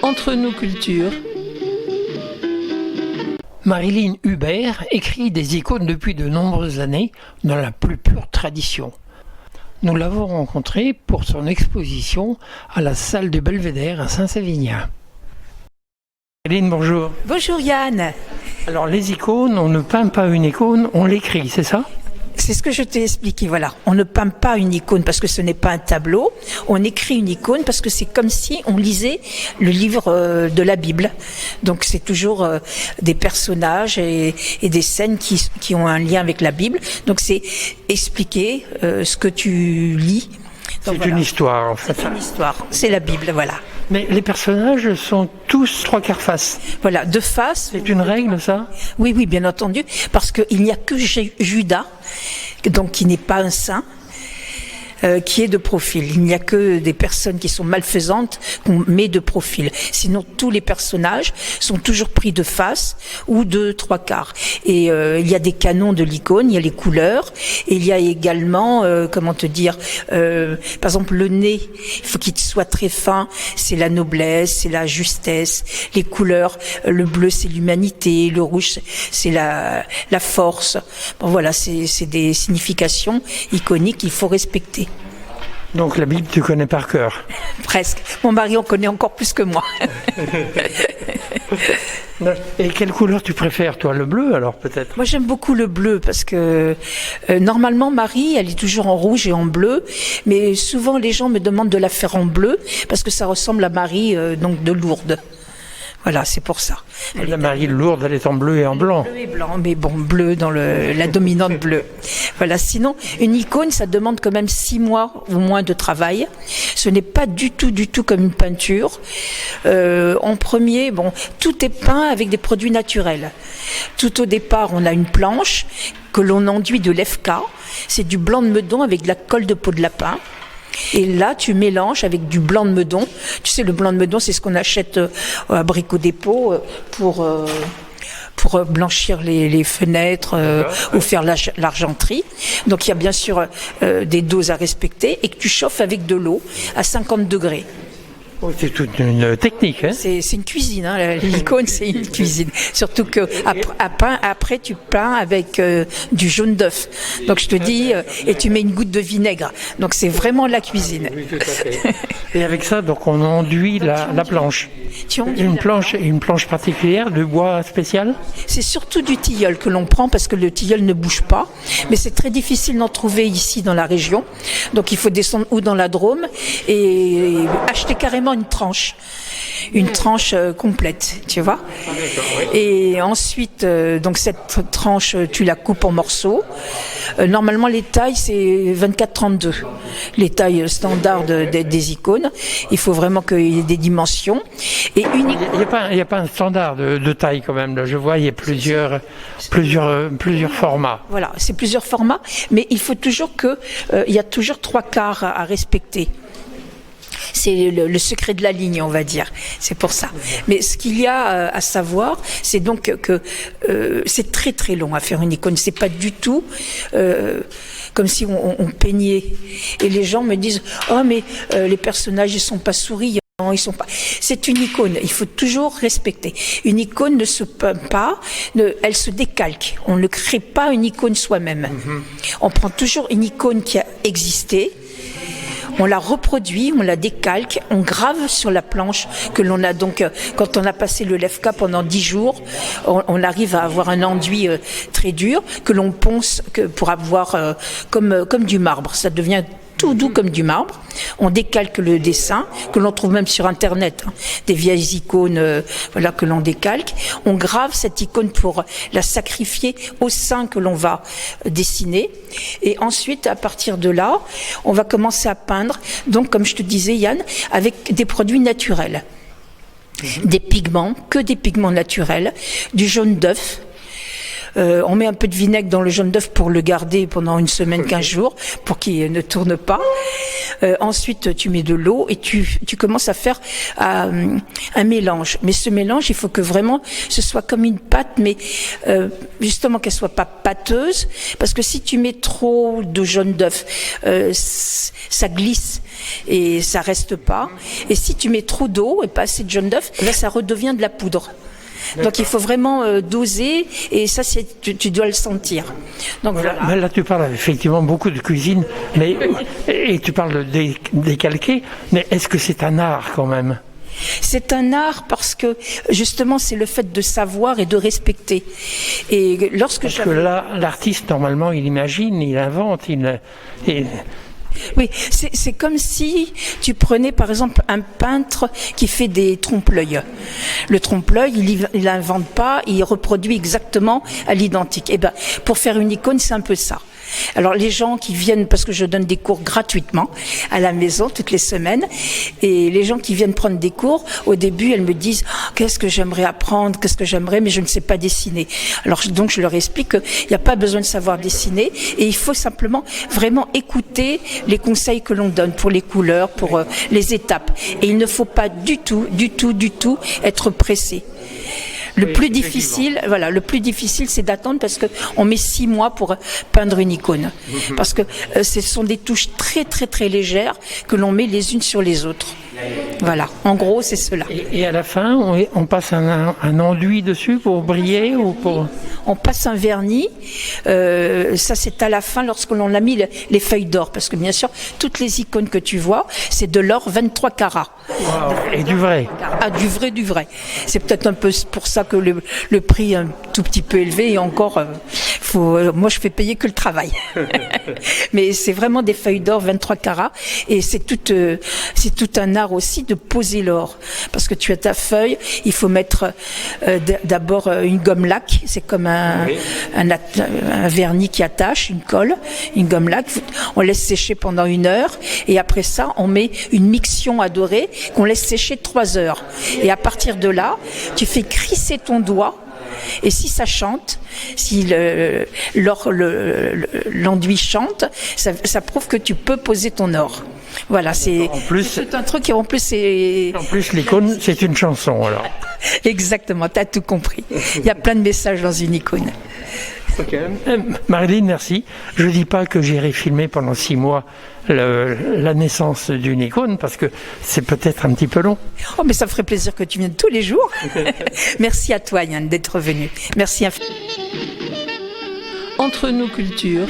Entre nos cultures. Marilyn Hubert écrit des icônes depuis de nombreuses années dans la plus pure tradition. Nous l'avons rencontrée pour son exposition à la salle du Belvédère à Saint-Sévignin. Marilyn, bonjour. Bonjour Yann. Alors les icônes, on ne peint pas une icône, on l'écrit, c'est ça ? C'est ce que je t'ai expliqué, voilà. On ne peint pas une icône parce que ce n'est pas un tableau. On écrit une icône parce que c'est comme si on lisait le livre de la Bible. Donc c'est toujours des personnages et des scènes qui ont un lien avec la Bible. Donc c'est expliquer ce que tu lis. Donc, c'est une histoire en fait. C'est une histoire, c'est la Bible, voilà. Mais les personnages sont tous trois quarts face. Voilà, de face. C'est une règle, ça ? Oui, bien entendu, parce qu'il n'y a que Judas, donc qui n'est pas un saint, qui est de profil. Il n'y a que des personnes qui sont malfaisantes qu'on met de profil. Sinon, tous les personnages sont toujours pris de face ou de trois quarts. Et il y a des canons de l'icône, il y a les couleurs, et il y a également, par exemple, le nez, il faut qu'il soit très fin, c'est la noblesse, c'est la justesse. Les couleurs, le bleu, c'est l'humanité, le rouge, c'est la force. Bon, voilà, c'est des significations iconiques qu'il faut respecter. Donc la Bible, tu connais par cœur. Presque. Mon mari en connaît encore plus que moi. Et quelle couleur tu préfères, toi ? Le bleu, alors, peut-être ? Moi, j'aime beaucoup le bleu parce que normalement, Marie, elle est toujours en rouge et en bleu. Mais souvent, les gens me demandent de la faire en bleu parce que ça ressemble à Marie donc de Lourdes. Voilà, c'est pour ça. La Marie de Lourdes, elle est en bleu et en blanc. Bleu et blanc, mais bon, bleu dans la dominante bleue. Voilà, sinon, une icône, ça demande quand même 6 mois ou moins de travail. Ce n'est pas du tout comme une peinture. En premier, tout est peint avec des produits naturels. Tout au départ, on a une planche que l'on enduit de l'EFK. C'est du blanc de meudon avec de la colle de peau de lapin. Et là, tu mélanges avec du blanc de meudon. Tu sais, le blanc de meudon, c'est ce qu'on achète à Brico Dépôt pour blanchir les fenêtres ou faire l'argenterie. Donc, il y a bien sûr des doses à respecter et que tu chauffes avec de l'eau à 50 degrés. Oh, c'est toute une technique, hein ? C'est une cuisine, hein. L'icône, c'est une cuisine. Surtout que après, tu peins avec du jaune d'œuf. Donc je te dis, et tu mets une goutte de vinaigre. Donc c'est vraiment la cuisine. Oui, tout à fait. Et avec ça, donc on enduit la planche. Une planche particulière, de bois spécial ? C'est surtout du tilleul que l'on prend parce que le tilleul ne bouge pas. Mais c'est très difficile d'en trouver ici dans la région. Donc il faut descendre ou dans la Drôme et acheter carrément une tranche complète, tu vois. Et ensuite, donc cette tranche, tu la coupes en morceaux. Normalement, les tailles, c'est 24-32. Les tailles standards des icônes. Il faut vraiment qu'il y ait des dimensions. Et il n'y a pas un standard de taille quand même. Là, je vois, il y a plusieurs formats. Voilà, c'est plusieurs formats. Mais il faut toujours il y a toujours 3 quarts à respecter. C'est le secret de la ligne, on va dire. C'est pour ça. Mais ce qu'il y a à savoir, c'est donc que c'est très très long à faire une icône. C'est pas du tout comme si on peignait. Et les gens me disent « Oh, mais les personnages, ils sont pas souriants. Ils sont pas. » C'est une icône. Il faut toujours respecter. Une icône ne se peint pas, elle se décalque. On ne crée pas une icône soi-même. On prend toujours une icône qui a existé. On la reproduit, on la décalque, on grave sur la planche que l'on a donc, quand on a passé le LEFK pendant 10 jours, on arrive à avoir un enduit très dur que l'on ponce pour avoir comme du marbre. Ça devient tout doux comme du marbre. On décalque le dessin, que l'on trouve même sur Internet, des vieilles icônes que l'on décalque. On grave cette icône pour la sacrifier au saint que l'on va dessiner. Et ensuite, à partir de là, on va commencer à peindre, donc comme je te disais Yann, avec des produits naturels. Des pigments, que des pigments naturels, du jaune d'œuf. On met un peu de vinaigre dans le jaune d'œuf pour le garder pendant une semaine, 15 jours, pour qu'il ne tourne pas. Ensuite, tu mets de l'eau et tu commences à faire un mélange. Mais ce mélange, il faut que vraiment ce soit comme une pâte, mais justement qu'elle soit pas pâteuse, parce que si tu mets trop de jaune d'œuf, ça glisse et ça reste pas. Et si tu mets trop d'eau et pas assez de jaune d'œuf, là ça redevient de la poudre. Donc il faut vraiment doser et ça tu dois le sentir. Donc voilà. Là tu parles effectivement beaucoup de cuisine, mais et tu parles de décalquer, mais est-ce que c'est un art quand même? C'est un art parce que justement c'est le fait de savoir et de respecter. Et parce que là l'artiste normalement il imagine, il invente, Oui, c'est comme si tu prenais par exemple un peintre qui fait des trompe-l'œil. Le trompe-l'œil, il n'invente pas, il reproduit exactement à l'identique. Et ben, pour faire une icône, c'est un peu ça. Alors les gens qui viennent, parce que je donne des cours gratuitement à la maison toutes les semaines, et les gens qui viennent prendre des cours, au début elles me disent qu'est-ce que j'aimerais apprendre, qu'est-ce que j'aimerais, mais je ne sais pas dessiner. Alors donc je leur explique qu'il n'y a pas besoin de savoir dessiner et il faut simplement vraiment écouter les conseils que l'on donne pour les couleurs, pour les étapes. Et il ne faut pas du tout être pressé. Le plus difficile, c'est d'attendre parce que on met 6 mois pour peindre une icône. Parce que ce sont des touches très très très légères que l'on met les unes sur les autres. Voilà, en gros c'est cela. Et à la fin, on passe un enduit dessus pour briller ou pour... On passe un vernis, ça c'est à la fin lorsque l'on a mis les feuilles d'or, parce que bien sûr, toutes les icônes que tu vois, c'est de l'or 23 carats. Wow. Et du vrai. Ah, du vrai. C'est peut-être un peu pour ça que le prix est un tout petit peu élevé et encore, moi je fais payer que le travail. Mais c'est vraiment des feuilles d'or 23 carats et c'est tout un art aussi de poser l'or. Parce que tu as ta feuille, il faut mettre d'abord une gomme laque, c'est comme un vernis qui attache, une colle, une gomme laque. On laisse sécher pendant 1 heure et après ça, on met une mixion à dorer qu'on laisse sécher 3 heures. Et à partir de là, tu fais crisser ton doigt. Et si ça chante, si l'enduit chante, ça prouve que tu peux poser ton or. Voilà, c'est tout un truc. Et en plus, l'icône, c'est une chanson alors. Exactement, tu as tout compris. Il y a plein de messages dans une icône. Okay. Marilyn, merci. Je ne dis pas que j'irai filmer pendant 6 mois la naissance d'une icône, parce que c'est peut-être un petit peu long. Oh, mais ça me ferait plaisir que tu viennes tous les jours. Merci à toi, Yann, d'être venu. Merci infiniment. Entre nos cultures,